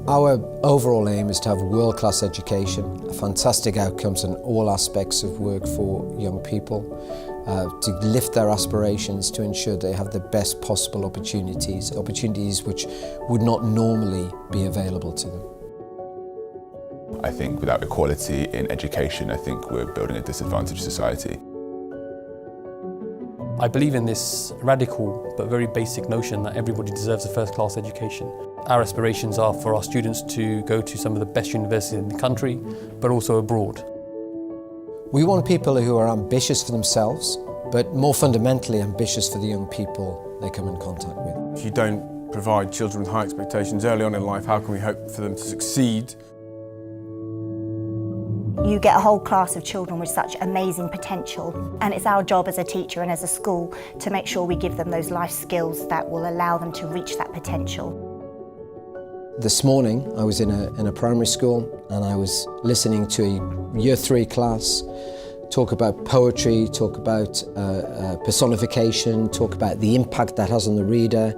Our overall aim is to have world-class education, fantastic outcomes in all aspects of work for young people, to lift their aspirations, to ensure they have the best possible opportunities which would not normally be available to them. I think without equality in education, I think we're building a disadvantaged society. I believe in this radical but very basic notion that everybody deserves a first-class education. Our aspirations are for our students to go to some of the best universities in the country, but also abroad. We want people who are ambitious for themselves, but more fundamentally ambitious for the young people they come in contact with. If you don't provide children with high expectations early on in life, how can we hope for them to succeed? You get a whole class of children with such amazing potential, and it's our job as a teacher and as a school to make sure we give them those life skills that will allow them to reach that potential. This morning I was in a primary school and I was listening to a Year 3 class talk about poetry, talk about personification, talk about the impact that has on the reader,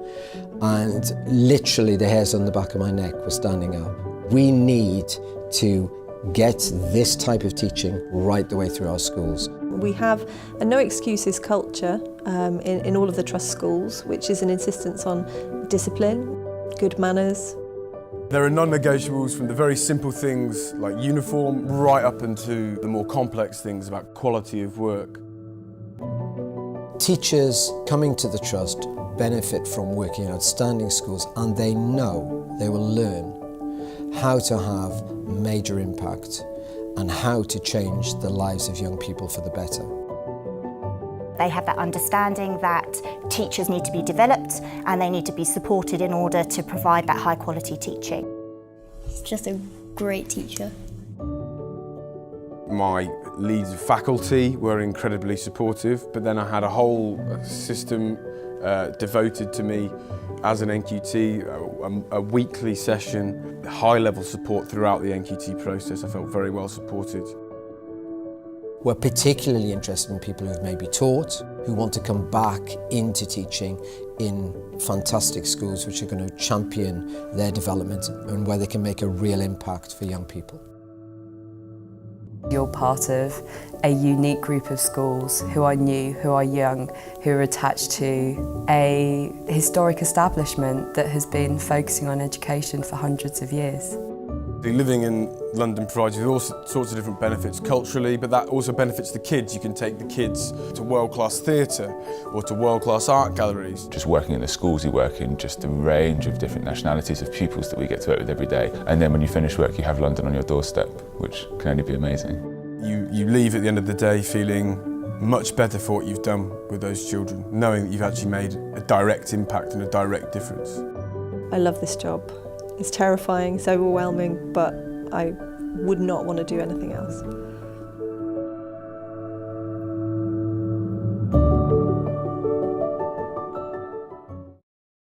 and literally the hairs on the back of my neck were standing up. We need to get this type of teaching right the way through our schools. We have a no excuses culture in all of the trust schools, which is an insistence on discipline, good manners. There are non-negotiables from the very simple things like uniform right up into the more complex things about quality of work. Teachers coming to the trust benefit from working in outstanding schools, and they know they will learn how to have major impact and how to change the lives of young people for the better. They have that understanding that teachers need to be developed and they need to be supported in order to provide that high quality teaching. He's just a great teacher. My leads of faculty were incredibly supportive, but then I had a whole system devoted to me as an NQT, a weekly session, high-level support throughout the NQT process. I felt very well supported. We're particularly interested in people who've maybe taught, who want to come back into teaching in fantastic schools which are going to champion their development and where they can make a real impact for young people. You're part of a unique group of schools who are new, who are young, who are attached to a historic establishment that has been focusing on education for hundreds of years. Living in London provides you with all sorts of different benefits culturally, but that also benefits the kids. You can take the kids to world-class theatre or to world-class art galleries. Just working in the schools you work in, just a range of different nationalities of pupils that we get to work with every day. And then when you finish work, you have London on your doorstep, which can only be amazing. You leave at the end of the day feeling much better for what you've done with those children, knowing that you've actually made a direct impact and a direct difference. I love this job. It's terrifying, it's overwhelming, but I would not want to do anything else.